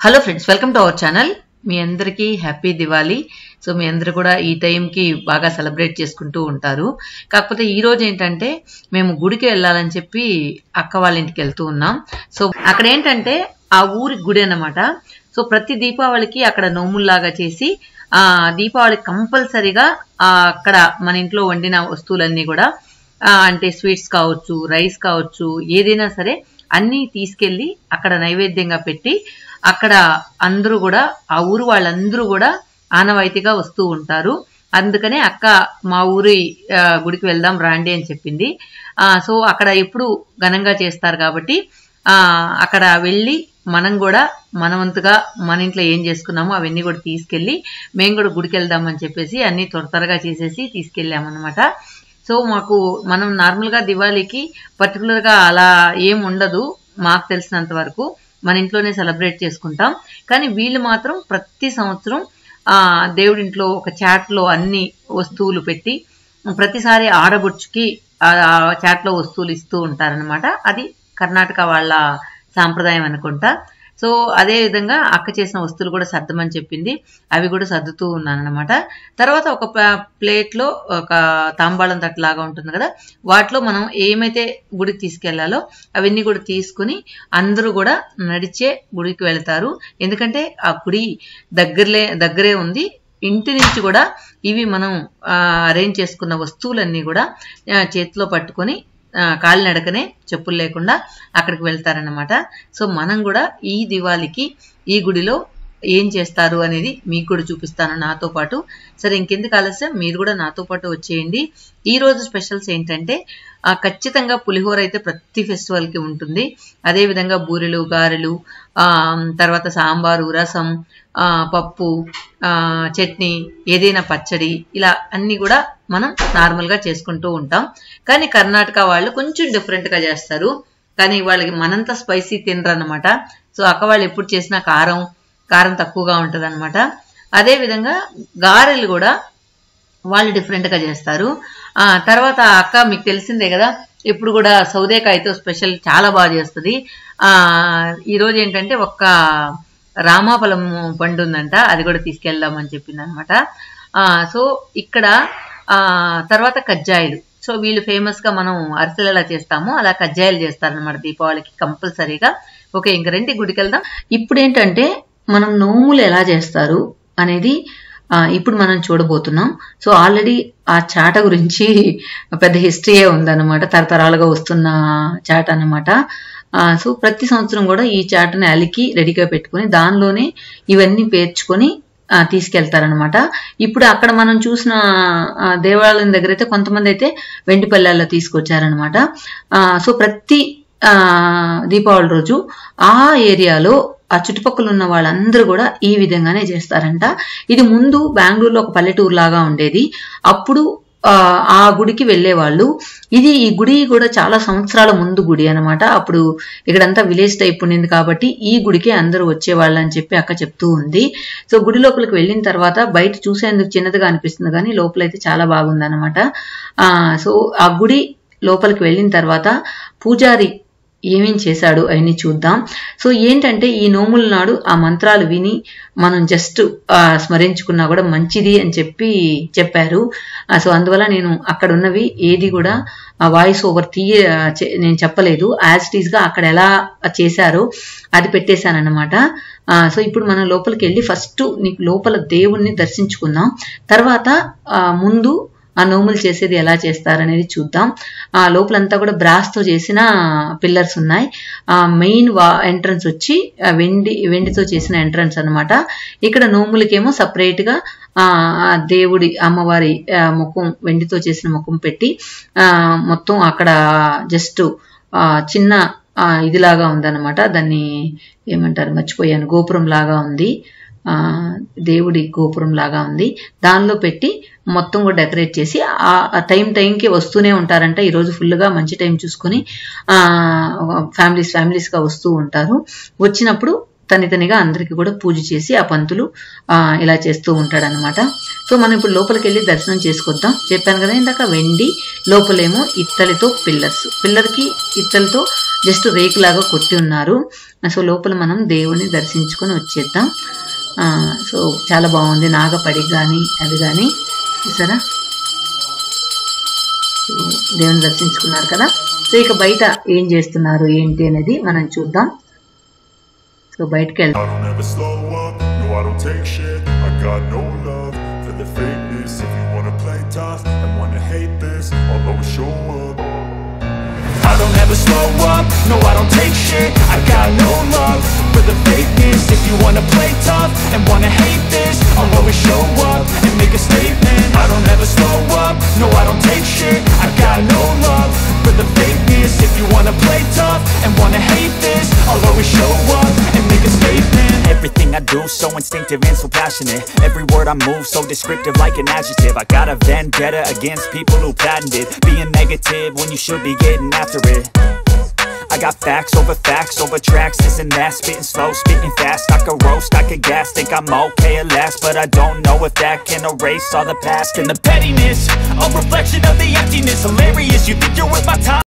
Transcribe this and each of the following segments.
Hello friends, welcome to our channel. మీ అందరికీ happy Diwali. So మీ అందరూ కూడా ఈ టైంకి బాగా సెలబ్రేట్ చేసుకుంటూ ఉంటారు. కాకపోతే ఈ రోజు ఏంటంటే మేము గుడికి వెళ్ళాలని చెప్పి అక్క వాళ్ళ ఇంటికి వెళ్తూ ఉన్నాం. సో అక్కడ ఏంటంటే ఆ ఊరి గుడి అన్నమాట. సో ప్రతి దీపావళికి అక్కడ నోముల్లాగా చేసి దీపావళికి కంపల్సరీగా అక్కడ మన ఇంట్లో వండిన వస్తువులన్నీ కూడా అంటే స్వీట్స్ కావచ్చు, రైస్ కావచ్చు, ఏదైనా సరే అన్నీ తీసుకెళ్ళి అక్కడ నైవేద్యంగా పెట్టి అక్కడ అందరూ కూడా ఆ ఊరు వాళ్ళందరూ కూడా ఆనవాయితీగా వస్తూ ఉంటారు. అందుకనే అక్క మా ఊరి గుడికి వెళ్దాం రాండి అని చెప్పింది. సో అక్కడ ఎప్పుడు ఘనంగా చేస్తారు కాబట్టి అక్కడ వెళ్ళి మనం కూడా మనవంతుగా మన ఇంట్లో ఏం చేసుకున్నామో అవన్నీ కూడా తీసుకెళ్ళి మేము కూడా గుడికి వెళ్దామని చెప్పేసి అన్ని త్వరగా చేసేసి తీసుకెళ్ళామన్నమాట. సో మనం నార్మల్గా దివాళీకి పర్టికులర్గా అలా ఏం ఉండదు, మాకు తెలిసినంత వరకు మన ఇంట్లోనే సెలబ్రేట్ చేసుకుంటాం. కానీ వీళ్ళు మాత్రం ప్రతి సంవత్సరం దేవుడింట్లో ఒక చాట్లో అన్ని వస్తువులు పెట్టి ప్రతిసారి ఆడబొచ్చుకి చాట్లో వస్తువులు ఇస్తూ ఉంటారనమాట. అది కర్ణాటక వాళ్ళ సాంప్రదాయం అనుకుంటా. సో అదే విధంగా అక్క చేసిన వస్తువులు కూడా సర్దమని చెప్పింది, అవి కూడా సర్దుతూ ఉన్నాను అనమాట. తర్వాత ఒక ప్లేట్లో ఒక తాంబాళం తట్టులాగా ఉంటుంది కదా, వాటిలో మనం ఏమైతే గుడికి తీసుకెళ్లాలో అవన్నీ కూడా తీసుకుని అందరూ కూడా నడిచే గుడికి వెళ్తారు. ఎందుకంటే ఆ గుడి దగ్గరే ఉంది. ఇంటి నుంచి కూడా ఇవి మనం అరేంజ్ చేసుకున్న వస్తువులన్నీ కూడా చేతిలో పట్టుకొని కాలినడకనే చెప్పులు లేకుండా అక్కడికి వెళ్తారన్నమాట. సో మనం కూడా ఈ దివాళీకి ఈ గుడిలో ఏం చేస్తారు అనేది మీకు కూడా చూపిస్తాను నాతో పాటు. సరే ఇంకెందుకు ఆలస్యం, మీరు కూడా నాతో పాటు వచ్చేయండి. ఈ రోజు స్పెషల్స్ ఏంటంటే ఖచ్చితంగా పులిహోర అయితే ప్రతి ఫెస్టివల్కి ఉంటుంది. అదేవిధంగా బూరెలు, గారెలు, తర్వాత సాంబారు, రసం, పప్పు, చట్నీ, ఏదైనా పచ్చడి, ఇలా అన్ని కూడా మనం నార్మల్గా చేసుకుంటూ ఉంటాం. కానీ కర్ణాటక వాళ్ళు కొంచెం డిఫరెంట్గా చేస్తారు. కానీ వాళ్ళకి మనంత స్పైసీ తినరు అనమాట. సో అక్క వాళ్ళు ఎప్పుడు చేసినా కారం తక్కువగా ఉంటుంది అనమాట. అదేవిధంగా గారెలు కూడా వాళ్ళు డిఫరెంట్గా చేస్తారు. తర్వాత అక్క మీకు తెలిసిందే కదా, ఇప్పుడు కూడా సౌదేకాయతో స్పెషల్ చాలా బాగా చేస్తుంది. ఈరోజు ఏంటంటే ఒక్క రామాఫలం పండు ఉందంట, అది కూడా తీసుకెళ్దామని చెప్పింది అనమాట. సో ఇక్కడ తర్వాత కజ్జాయిలు. సో వీళ్ళు ఫేమస్గా మనం అరిసెలు ఎలా చేస్తామో అలా కజ్జాయిలు చేస్తారనమాట దీపావళికి కంపల్సరీగా. ఓకే, ఇంక రండి గుడికి వెళ్దాం. ఇప్పుడు ఏంటంటే మనం నోములు ఎలా చేస్తారు అనేది ఇప్పుడు మనం చూడబోతున్నాం. సో ఆల్రెడీ ఆ చాట గురించి పెద్ద హిస్టరీయే ఉందన్నమాట, తరతరాలుగా వస్తున్న చాట అన్నమాట. సో ప్రతి సంవత్సరం కూడా ఈ చాటని అలికి రెడీగా పెట్టుకుని దానిలోనే ఇవన్నీ పేర్చుకొని తీసుకెళ్తారనమాట. ఇప్పుడు అక్కడ మనం చూసిన దేవాలయం దగ్గర అయితే కొంతమంది అయితే వెండి పల్లెల్లో తీసుకొచ్చారనమాట. సో ప్రతి దీపావళి రోజు ఆ ఏరియాలో ఆ చుట్టుపక్కల ఉన్న వాళ్ళందరూ కూడా ఈ విధంగానే చేస్తారంట. ఇది ముందు బెంగళూరులో ఒక పల్లెటూరు లాగా ఉండేది. అప్పుడు ఆ గుడికి వెళ్ళేవాళ్ళు. ఈ గుడి కూడా చాలా సంవత్సరాల ముందు గుడి అనమాట. అప్పుడు ఇక్కడంతా విలేజ్ టైప్ ఉండింది కాబట్టి ఈ గుడికి అందరూ వచ్చేవాళ్ళు అని చెప్పి అక్క చెప్తూ ఉంది. సో గుడి లోపలికి వెళ్ళిన తర్వాత బయట చూసేందుకు చిన్నదిగా అనిపిస్తుంది కానీ లోపలైతే చాలా బాగుంది అనమాట. సో ఆ గుడి లోపలికి వెళ్ళిన తర్వాత పూజారి ఏమేం చేశాడు అవన్నీ చూద్దాం. సో ఏంటంటే ఈ నోముల నాడు ఆ మంత్రాలు విని మనం జస్ట్ స్మరించుకున్నా కూడా మంచిది అని చెప్పారు. సో అందువల్ల నేను అక్కడ ఉన్నవి ఏది కూడా వాయిస్ ఓవర్ నేను చెప్పలేదు. యాజ్ ఇట్ ఈస్ గా అక్కడ ఎలా చేశారో అది పెట్టేశానన్నమాట. సో ఇప్పుడు మనం లోపలికి వెళ్ళి ఫస్ట్ నీకు లోపల దేవుణ్ణి దర్శించుకుందాం. తర్వాత ముందు ఆ నోములు చేసేది ఎలా చేస్తారనేది చూద్దాం. ఆ లోపలంతా కూడా బ్రాస్ తో చేసిన పిల్లర్స్ ఉన్నాయి. మెయిన్ ఎంట్రన్స్ వచ్చి వెండితో చేసిన ఎంట్రన్స్ అనమాట. ఇక్కడ నోములకేమో సపరేట్ గా దేవుడి అమ్మవారి ముఖం, వెండితో చేసిన ముఖం పెట్టి మొత్తం అక్కడ జస్ట్ చిన్న ఇదిలాగా ఉందన్నమాట. దాన్ని ఏమంటారు మర్చిపోయాను, గోపురం లాగా ఉంది, దేవుడి గోపురం లాగా ఉంది. దానిలో పెట్టి మొత్తం కూడా డెకరేట్ చేసి ఆ టైంకి వస్తూనే ఉంటారంట. ఈరోజు ఫుల్గా మంచి టైం చూసుకొని ఫ్యామిలీస్గా వస్తూ ఉంటారు. వచ్చినప్పుడు తనిగా అందరికీ కూడా పూజ చేసి ఆ పంతులు ఇలా చేస్తూ ఉంటాడనమాట. సో మనం ఇప్పుడు లోపలికి వెళ్ళి దర్శనం చేసుకొద్దాం. చెప్పాను కదా ఇందాక, వెండి లోపలేమో ఇత్తలితో పిల్లర్కి ఇత్తలితో జస్ట్ రేకులాగా కొట్టి ఉన్నారు. సో లోపల మనం దేవుని దర్శించుకొని వచ్చేద్దాం. సో చాలా బాగుంది. నాగపడి కానీ అవి కానీ చూసారా, దేవుని దర్శించుకున్నారు కదా. సో ఇక బయట ఏం చేస్తున్నారు ఏంటి అనేది మనం చూద్దాం. సో బయటకు వెళ్తాం. I don't ever slow up, no I don't take shit. I got no love for the fakeness. If you wanna play tough and wanna hate this, I'll always show up and make a statement. I don't ever slow up, no I don't take shit. I got no love for the fakeness. If you wanna play tough and wanna hate this, I'll always show up and make a statement. Everything I do so instinctive and so passionate. Every word I move so descriptive like an adjective. I got a vendetta against people who patented being negative when you should be getting after it. I got facts over tracks, this and that. Spitting slow, spitting fast. I could roast, I could gas. Think I'm okay at last, but I don't know if that can erase all the past. And the pettiness, a reflection of the emptiness. Hilarious, you think you're worth my time.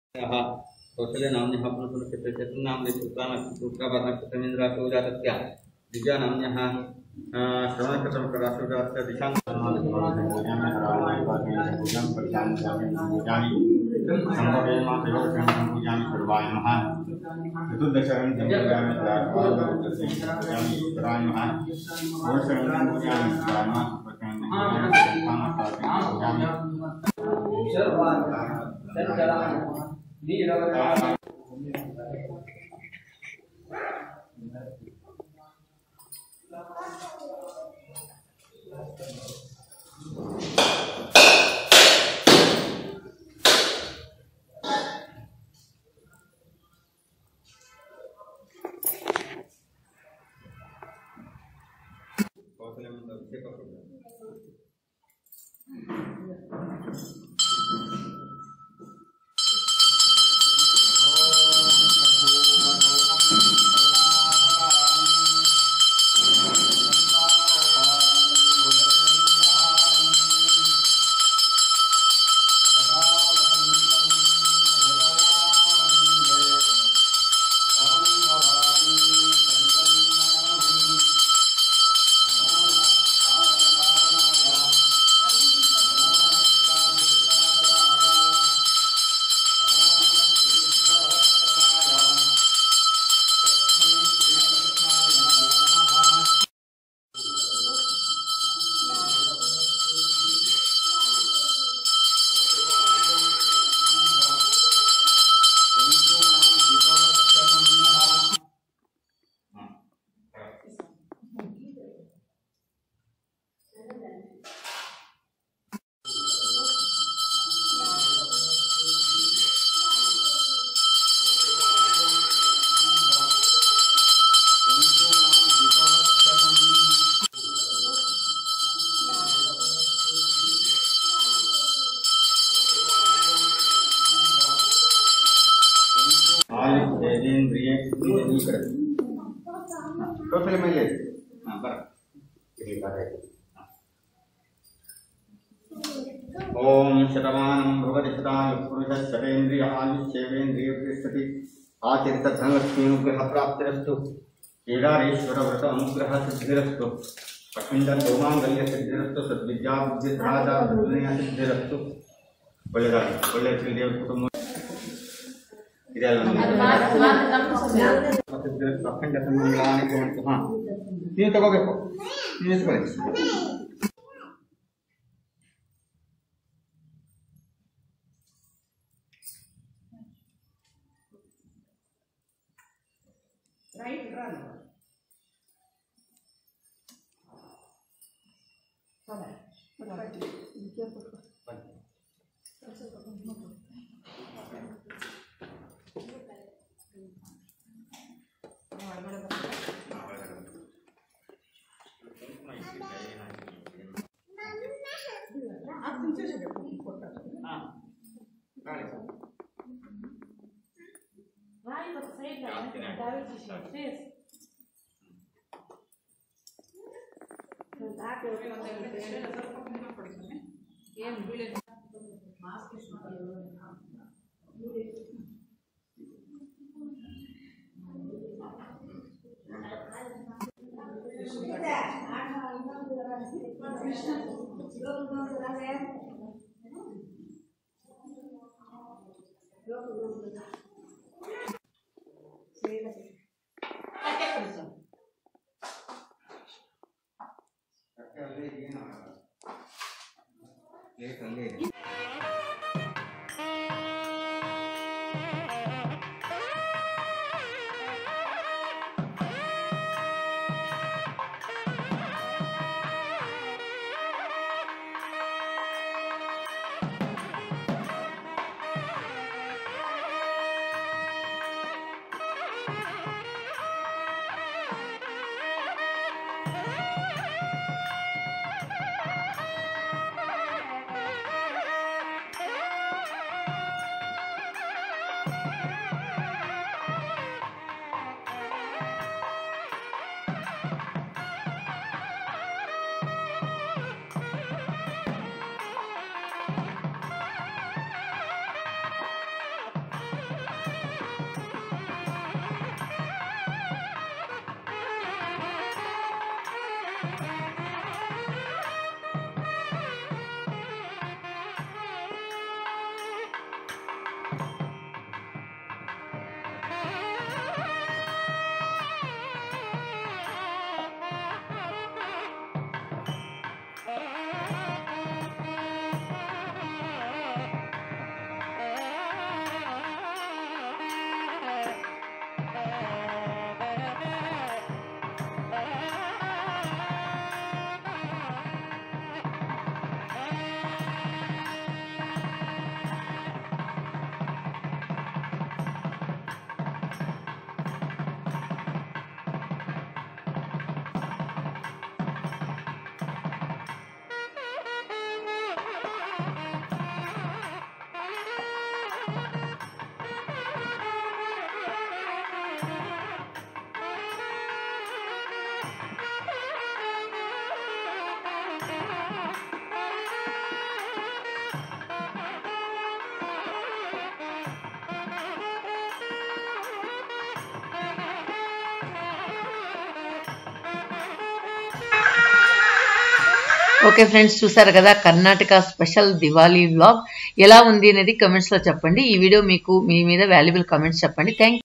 ओम शतमानं भवति शतायुः पुरुषः शतेन्द्रियायुष्येवेन्द्रिये तिष्ठति आचरितधनलक्ष्मीनुग्रहप्राप्तिरस्तु केदारेश्वरव्रत अनुग्रहसिद्धिरस्तु अखण्डसौमाङ्गल्यसिद्धिरस्तु सद्विद्याबुद्धिर्धादासिद्धिरस्तु ಒಳ್ಳೆ ದೇವರ ಕುಟುಂಬ ಇದೆಲ್ಲ ಅಖಂಡ ಸಂಬಂಧಗಳಾನೆ ಭವಂತು. ಹಾಂ, ನೀವು ತಗೋಬೇಕು, ನೀವು ಇಸ್ಕೊಳ್ಳಿ. Vai, você dá o fez? Okay friends, చూసారు కదా కర్ణాటక స్పెషల్ దివాళీ వ్లాగ్. ఎలా ఉంది అనేది కమెంట్స్లో చెప్పండి. ఈ వీడియో మీకు మీ మీద వాల్యుబుల్ కమెంట్స్ చెప్పండి. థ్యాంక్